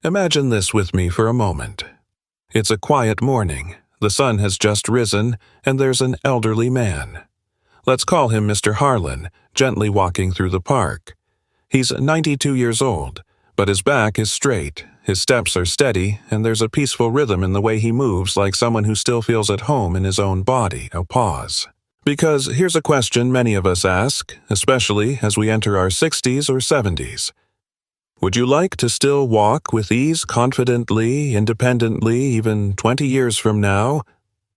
Imagine this with me for a moment. It's a quiet morning, the sun has just risen, and there's an elderly man. Let's call him Mr. Harlan, gently walking through the park. He's 92 years old, but his back is straight, his steps are steady, and there's a peaceful rhythm in the way he moves, like someone who still feels at home in his own body. A pause. Because here's a question many of us ask, especially as we enter our 60s or 70s. Would you like to still walk with ease, confidently, independently, even 20 years from now?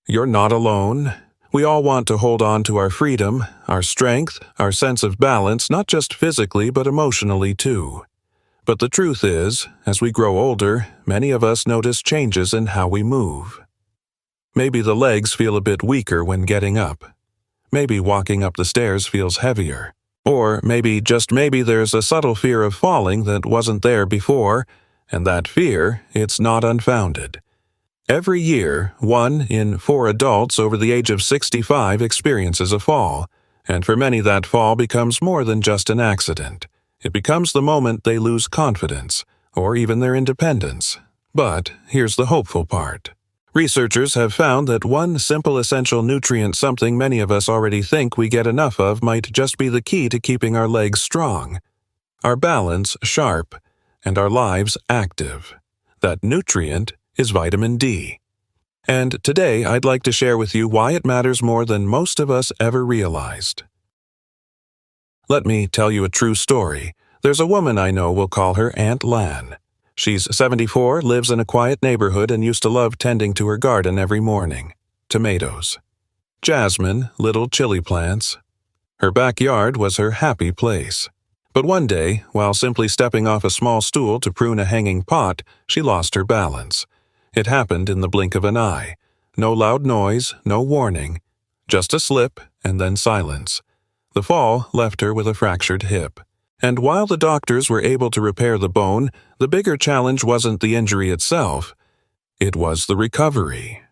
You're not alone. We all want to hold on to our freedom, our strength, our sense of balance, not just physically but emotionally too. But the truth is, as we grow older, many of us notice changes in how we move. Maybe the legs feel a bit weaker when getting up. Maybe walking up the stairs feels heavier. Or maybe, just maybe, there's a subtle fear of falling that wasn't there before, and that fear, it's not unfounded. Every year, 1 in 4 adults over the age of 65 experiences a fall, and for many that fall becomes more than just an accident. It becomes the moment they lose confidence, or even their independence. But here's the hopeful part. Researchers have found that one simple essential nutrient, something many of us already think we get enough of, might just be the key to keeping our legs strong, our balance sharp, and our lives active. That nutrient is vitamin D. And today I'd like to share with you why it matters more than most of us ever realized. Let me tell you a true story. There's a woman I know, we'll call her Aunt Lan. She's 74, lives in a quiet neighborhood, and used to love tending to her garden every morning. Tomatoes, jasmine, little chili plants. Her backyard was her happy place. But one day, while simply stepping off a small stool to prune a hanging pot, she lost her balance. It happened in the blink of an eye. No loud noise, no warning. Just a slip, and then silence. The fall left her with a fractured hip. And while the doctors were able to repair the bone, the bigger challenge wasn't the injury itself. It was the recovery.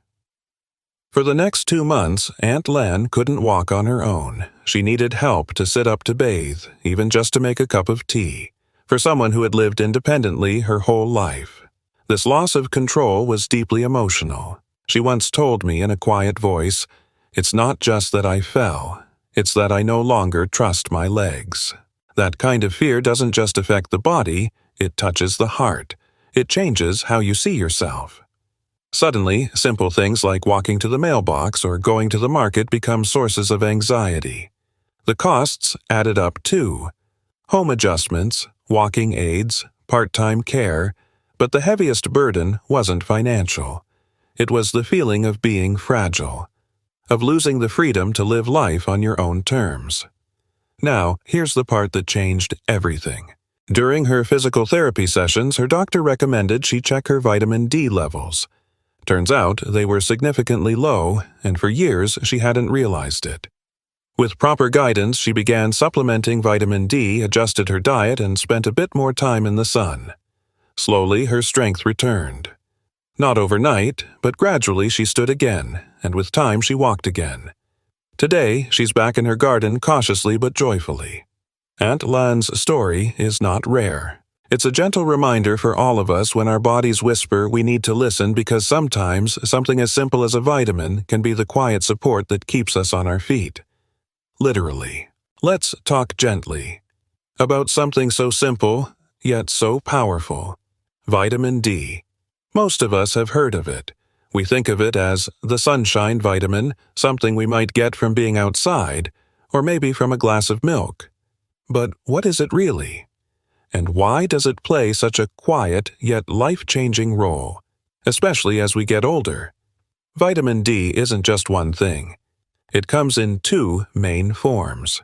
For the next 2 months, Aunt Lan couldn't walk on her own. She needed help to sit up to bathe, even just to make a cup of tea, for someone who had lived independently her whole life. This loss of control was deeply emotional. She once told me in a quiet voice, "It's not just that I fell, it's that I no longer trust my legs." That kind of fear doesn't just affect the body, it touches the heart. It changes how you see yourself. Suddenly, simple things like walking to the mailbox or going to the market become sources of anxiety. The costs added up too. Home adjustments, walking aids, part-time care, but the heaviest burden wasn't financial. It was the feeling of being fragile, of losing the freedom to live life on your own terms. Now, here's the part that changed everything. During her physical therapy sessions, her doctor recommended she check her vitamin D levels. Turns out they were significantly low, and for years she hadn't realized it. With proper guidance, she began supplementing vitamin D, adjusted her diet, and spent a bit more time in the sun. Slowly, her strength returned. Not overnight, but gradually she stood again, and with time she walked again. Today, she's back in her garden cautiously but joyfully. Aunt Lan's story is not rare. It's a gentle reminder for all of us when our bodies whisper we need to listen, because sometimes something as simple as a vitamin can be the quiet support that keeps us on our feet. Literally. Let's talk gently about something so simple, yet so powerful. Vitamin D. Most of us have heard of it. We think of it as the sunshine vitamin, something we might get from being outside, or maybe from a glass of milk. But what is it really? And why does it play such a quiet yet life-changing role, especially as we get older? Vitamin D isn't just one thing. It comes in 2 main forms,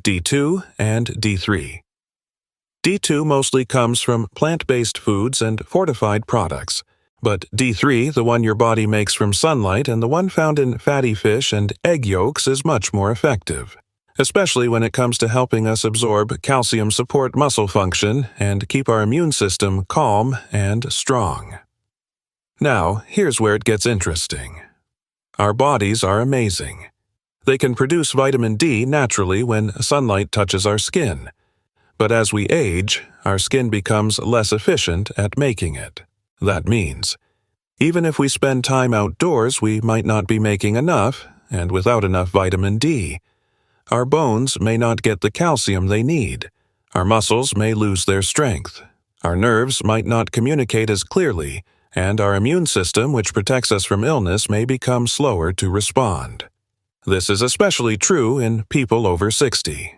D2 and D3. D2 mostly comes from plant-based foods and fortified products. But D3, the one your body makes from sunlight and the one found in fatty fish and egg yolks, is much more effective, especially when it comes to helping us absorb calcium, support muscle function, and keep our immune system calm and strong. Now, here's where it gets interesting. Our bodies are amazing. They can produce vitamin D naturally when sunlight touches our skin. But as we age, our skin becomes less efficient at making it. That means, even if we spend time outdoors, we might not be making enough, and without enough vitamin D. Our bones may not get the calcium they need. Our muscles may lose their strength. Our nerves might not communicate as clearly, and our immune system, which protects us from illness, may become slower to respond. This is especially true in people over 60.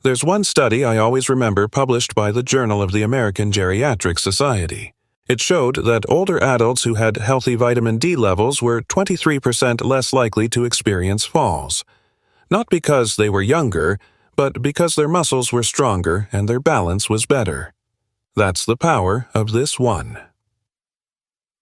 There's one study I always remember published by the Journal of the American Geriatric Society. It showed that older adults who had healthy vitamin D levels were 23% less likely to experience falls. Not because they were younger, but because their muscles were stronger and their balance was better. That's the power of this one.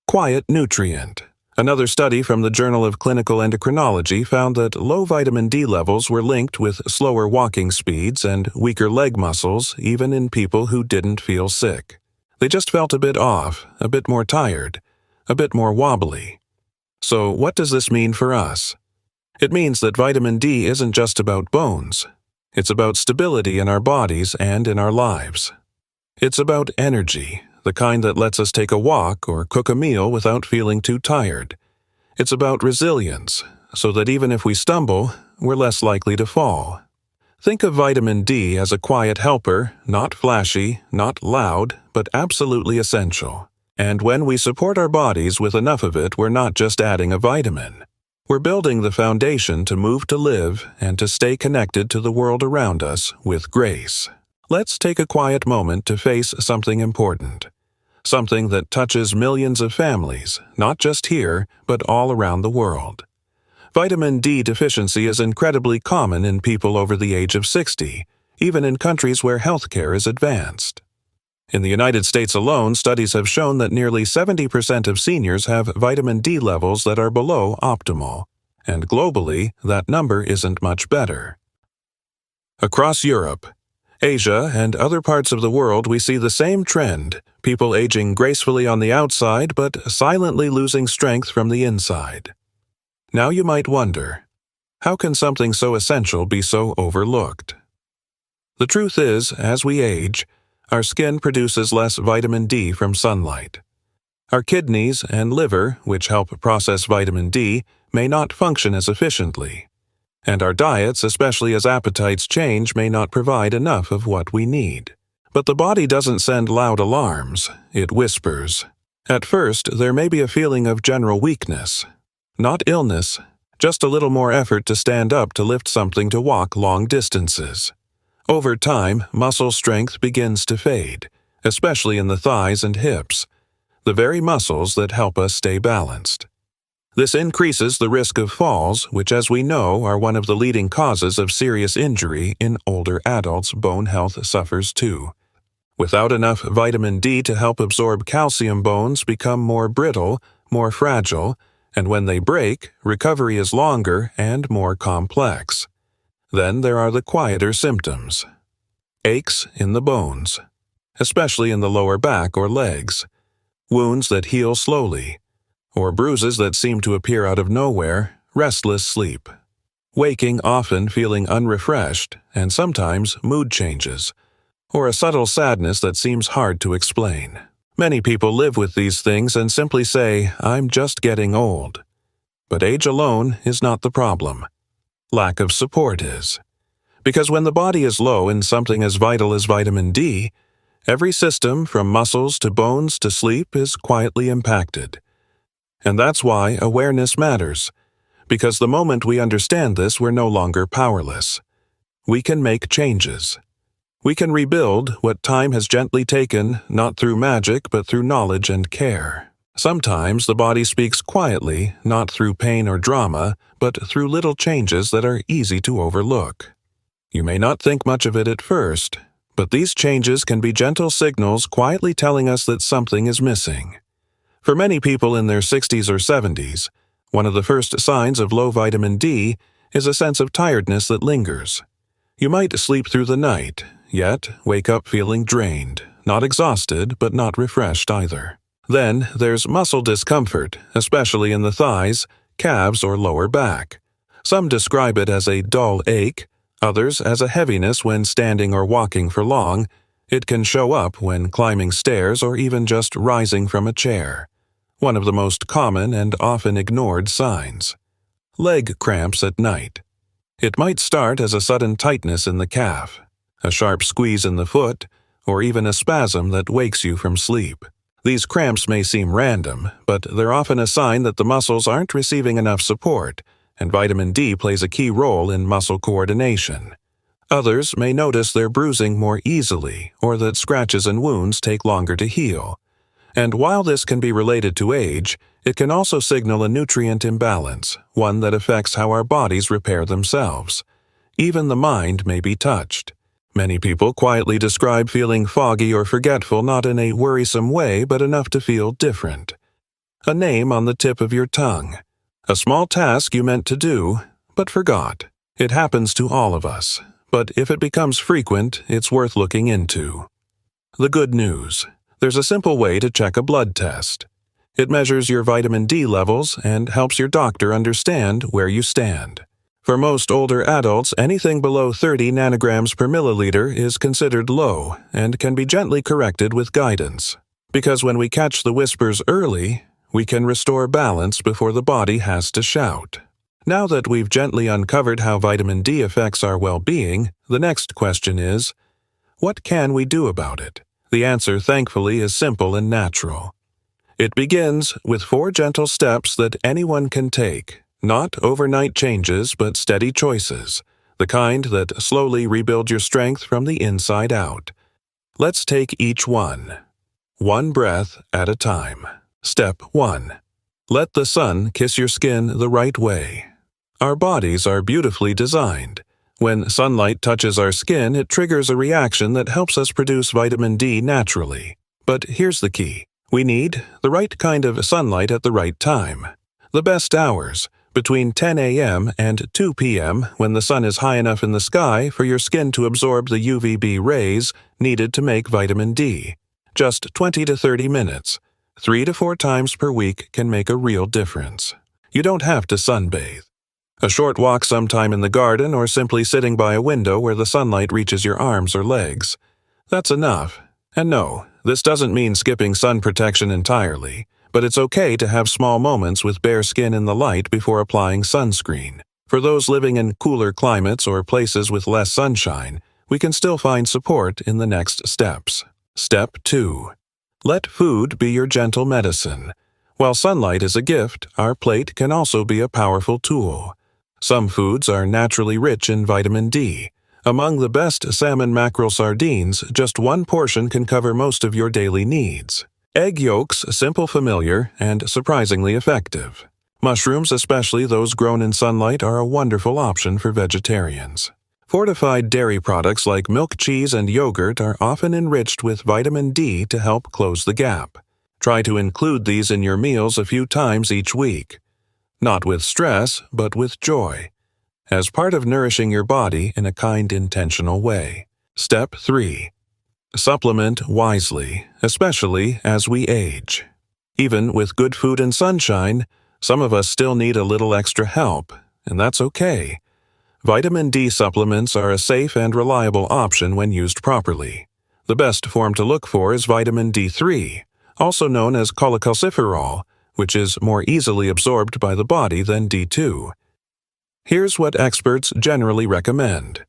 Quiet nutrient. Another study from the Journal of Clinical Endocrinology found that low vitamin D levels were linked with slower walking speeds and weaker leg muscles even in people who didn't feel sick. They just felt a bit off, a bit more tired, a bit more wobbly. So what does this mean for us? It means that vitamin D isn't just about bones. It's about stability in our bodies and in our lives. It's about energy, the kind that lets us take a walk or cook a meal without feeling too tired. It's about resilience, so that even if we stumble, we're less likely to fall. Think of vitamin D as a quiet helper, not flashy, not loud, but absolutely essential. And when we support our bodies with enough of it, we're not just adding a vitamin. We're building the foundation to move to live and to stay connected to the world around us with grace. Let's take a quiet moment to face something important. Something that touches millions of families, not just here, but all around the world. Vitamin D deficiency is incredibly common in people over the age of 60, even in countries where healthcare is advanced. In the United States alone, studies have shown that nearly 70% of seniors have vitamin D levels that are below optimal, and globally, that number isn't much better. Across Europe, Asia, and other parts of the world, we see the same trend, people aging gracefully on the outside but silently losing strength from the inside. Now you might wonder, how can something so essential be so overlooked? The truth is, as we age, our skin produces less vitamin D from sunlight. Our kidneys and liver, which help process vitamin D, may not function as efficiently. And our diets, especially as appetites change, may not provide enough of what we need. But the body doesn't send loud alarms, it whispers. At first, there may be a feeling of general weakness. Not illness, just a little more effort to stand up to lift something to walk long distances. Over time, muscle strength begins to fade, especially in the thighs and hips, the very muscles that help us stay balanced. This increases the risk of falls, which, as we know, are one of the leading causes of serious injury in older adults. Bone health suffers too. Without enough vitamin D to help absorb calcium, bones become more brittle, more fragile, and when they break, recovery is longer and more complex. Then there are the quieter symptoms. Aches in the bones, especially in the lower back or legs, wounds that heal slowly, or bruises that seem to appear out of nowhere, restless sleep, waking often feeling unrefreshed, and sometimes mood changes, or a subtle sadness that seems hard to explain. Many people live with these things and simply say, "I'm just getting old." But age alone is not the problem. Lack of support is. Because when the body is low in something as vital as vitamin D, every system from muscles to bones to sleep is quietly impacted. And that's why awareness matters. Because the moment we understand this, we're no longer powerless. We can make changes. We can rebuild what time has gently taken, not through magic, but through knowledge and care. Sometimes the body speaks quietly, not through pain or drama, but through little changes that are easy to overlook. You may not think much of it at first, but these changes can be gentle signals quietly telling us that something is missing. For many people in their 60s or 70s, one of the first signs of low vitamin D is a sense of tiredness that lingers. You might sleep through the night, yet wake up feeling drained, not exhausted, but not refreshed either. Then there's muscle discomfort, especially in the thighs, calves, or lower back. Some describe it as a dull ache, Others as a heaviness when standing or walking for long. It can show up when climbing stairs or even just rising from a chair. One of the most common and often ignored signs. Leg cramps at night. It might start as a sudden tightness in the calf, a sharp squeeze in the foot, or even a spasm that wakes you from sleep. These cramps may seem random, but they're often a sign that the muscles aren't receiving enough support, and vitamin D plays a key role in muscle coordination. Others may notice they're bruising more easily, or that scratches and wounds take longer to heal. And while this can be related to age, it can also signal a nutrient imbalance, one that affects how our bodies repair themselves. Even the mind may be touched. Many people quietly describe feeling foggy or forgetful, not in a worrisome way, but enough to feel different. A name on the tip of your tongue. A small task you meant to do, but forgot. It happens to all of us, but if it becomes frequent, it's worth looking into. The good news. There's a simple way to check a blood test. It measures your vitamin D levels and helps your doctor understand where you stand. For most older adults, anything below 30 nanograms per milliliter is considered low and can be gently corrected with guidance. Because when we catch the whispers early, we can restore balance before the body has to shout. Now that we've gently uncovered how vitamin D affects our well-being, the next question is, what can we do about it? The answer, thankfully, is simple and natural. It begins with 4 gentle steps that anyone can take. Not overnight changes, but steady choices, the kind that slowly rebuild your strength from the inside out. Let's take each one. One breath at a time. Step 1. Let the sun kiss your skin the right way. Our bodies are beautifully designed. When sunlight touches our skin, it triggers a reaction that helps us produce vitamin D naturally. But here's the key. We need the right kind of sunlight at the right time. The best hours, between 10 a.m. and 2 p.m. when the sun is high enough in the sky for your skin to absorb the UVB rays needed to make vitamin D. Just 20 to 30 minutes, 3 to 4 times per week can make a real difference. You don't have to sunbathe. A short walk sometime in the garden or simply sitting by a window where the sunlight reaches your arms or legs. That's enough. And no, this doesn't mean skipping sun protection entirely. But it's okay to have small moments with bare skin in the light before applying sunscreen. For those living in cooler climates or places with less sunshine, we can still find support in the next steps. Step 2. Let food be your gentle medicine. While sunlight is a gift, our plate can also be a powerful tool. Some foods are naturally rich in vitamin D. Among the best salmon, mackerel, sardines, just one portion can cover most of your daily needs. Egg yolks, simple, familiar, and surprisingly effective. Mushrooms, especially those grown in sunlight, are a wonderful option for vegetarians. Fortified dairy products like milk, cheese, and yogurt are often enriched with vitamin D to help close the gap. Try to include these in your meals a few times each week. Not with stress, but with joy. As part of nourishing your body in a kind, intentional way. Step 3. Supplement wisely, especially as we age. Even with good food and sunshine, some of us still need a little extra help, and that's okay. Vitamin D supplements are a safe and reliable option when used properly. The best form to look for is vitamin D3, also known as cholecalciferol, which is more easily absorbed by the body than D2. Here's what experts generally recommend.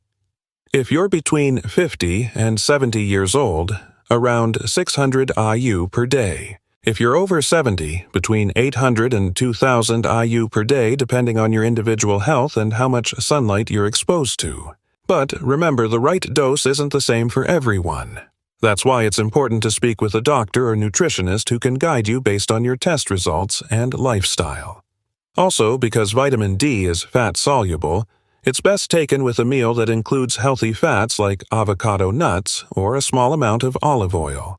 If you're between 50 and 70 years old, around 600 IU per day. If you're over 70, between 800 and 2,000 IU per day depending on your individual health and how much sunlight you're exposed to. But remember, the right dose isn't the same for everyone. That's why it's important to speak with a doctor or nutritionist who can guide you based on your test results and lifestyle. Also, because vitamin D is fat-soluble, it's best taken with a meal that includes healthy fats like avocado nuts or a small amount of olive oil.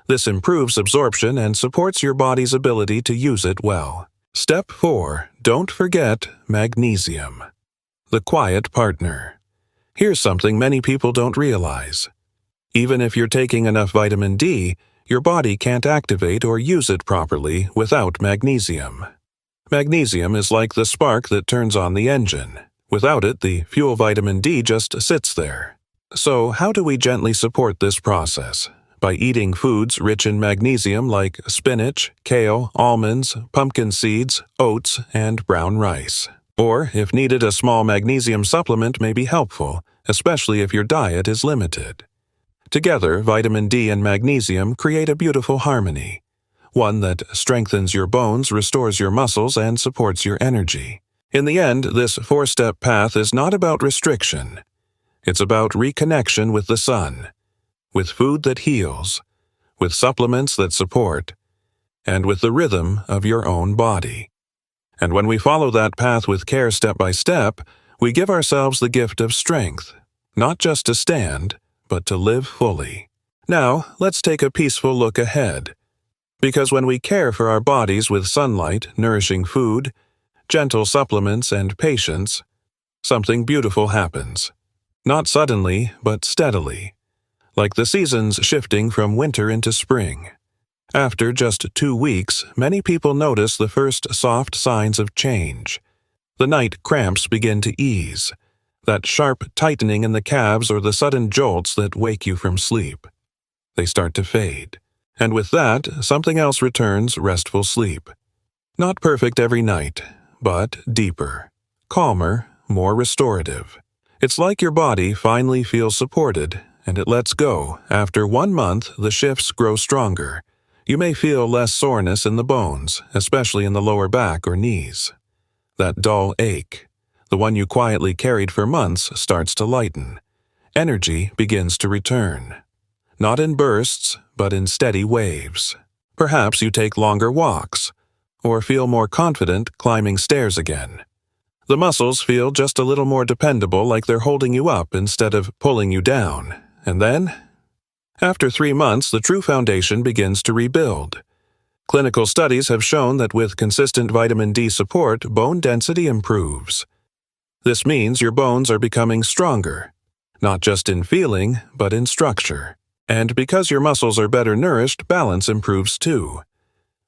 This improves absorption and supports your body's ability to use it well. Step 4. Don't forget magnesium. The quiet partner. Here's something many people don't realize. Even if you're taking enough vitamin D, your body can't activate or use it properly without magnesium. Magnesium is like the spark that turns on the engine. Without it, the fuel vitamin D just sits there. So, how do we gently support this process? By eating foods rich in magnesium like spinach, kale, almonds, pumpkin seeds, oats, and brown rice. Or, if needed, a small magnesium supplement may be helpful, especially if your diet is limited. Together, vitamin D and magnesium create a beautiful harmony, one that strengthens your bones, restores your muscles, and supports your energy. In the end, this 4-step path is not about restriction. It's about reconnection with the sun, with food that heals, with supplements that support, and with the rhythm of your own body. And when we follow that path with care step by step, we give ourselves the gift of strength, not just to stand, but to live fully. Now, let's take a peaceful look ahead. Because when we care for our bodies with sunlight, nourishing food, gentle supplements, and patience, something beautiful happens. Not suddenly, but steadily, like the seasons shifting from winter into spring. After just 2 weeks, many people notice the first soft signs of change. The night cramps begin to ease, that sharp tightening in the calves or the sudden jolts that wake you from sleep. They start to fade. And with that, something else returns: restful sleep. Not perfect every night, but deeper, calmer, more restorative. It's like your body finally feels supported, and it lets go. After 1 month, the shifts grow stronger. You may feel less soreness in the bones, especially in the lower back or knees. That dull ache, the one you quietly carried for months, starts to lighten. Energy begins to return. Not in bursts, but in steady waves. Perhaps you take longer walks, or feel more confident climbing stairs again. The muscles feel just a little more dependable, like they're holding you up instead of pulling you down. And then, after 3 months, the true foundation begins to rebuild. Clinical studies have shown that with consistent vitamin D support, bone density improves. This means your bones are becoming stronger, not just in feeling, but in structure. And because your muscles are better nourished, balance improves too.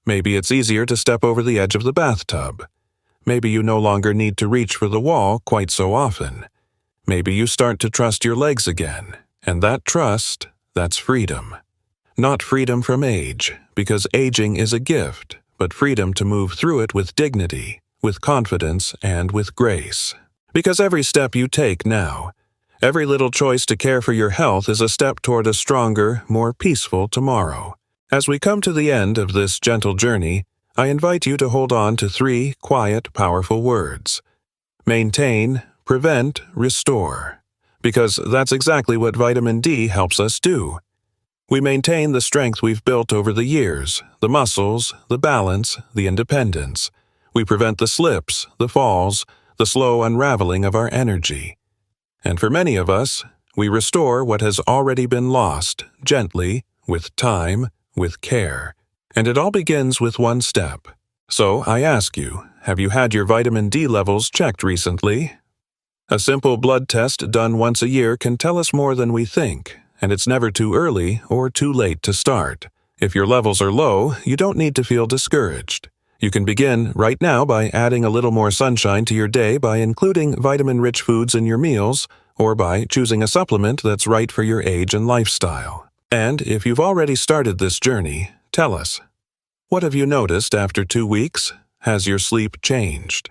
Maybe it's easier to step over the edge of the bathtub. Maybe you no longer need to reach for the wall quite so often. Maybe you start to trust your legs again. And that trust, that's freedom. Not freedom from age, because aging is a gift, but freedom to move through it with dignity, with confidence, and with grace. Because every step you take now, every little choice to care for your health is a step toward a stronger, more peaceful tomorrow. As we come to the end of this gentle journey, I invite you to hold on to 3 quiet, powerful words. Maintain, prevent, restore. Because that's exactly what vitamin D helps us do. We maintain the strength we've built over the years, the muscles, the balance, the independence. We prevent the slips, the falls, the slow unraveling of our energy. And for many of us, we restore what has already been lost, gently, with time, with care. And it all begins with 1 step. So I ask you, have you had your vitamin D levels checked recently? A simple blood test done once a year can tell us more than we think, and it's never too early or too late to start. If your levels are low, you don't need to feel discouraged. You can begin right now by adding a little more sunshine to your day by including vitamin-rich foods in your meals, or by choosing a supplement that's right for your age and lifestyle. And if you've already started this journey, tell us. What have you noticed after 2 weeks? Has your sleep changed?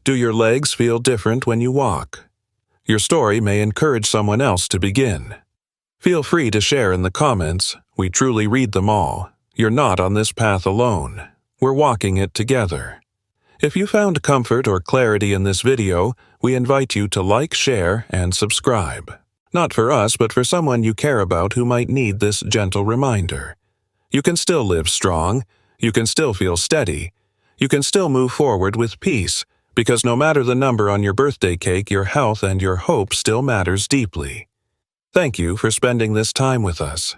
Do your legs feel different when you walk? Your story may encourage someone else to begin. Feel free to share in the comments. We truly read them all. You're not on this path alone. We're walking it together. If you found comfort or clarity in this video, we invite you to like, share, and subscribe. Not for us, but for someone you care about who might need this gentle reminder. You can still live strong. You can still feel steady. You can still move forward with peace, because no matter the number on your birthday cake, your health and your hope still matters deeply. Thank you for spending this time with us.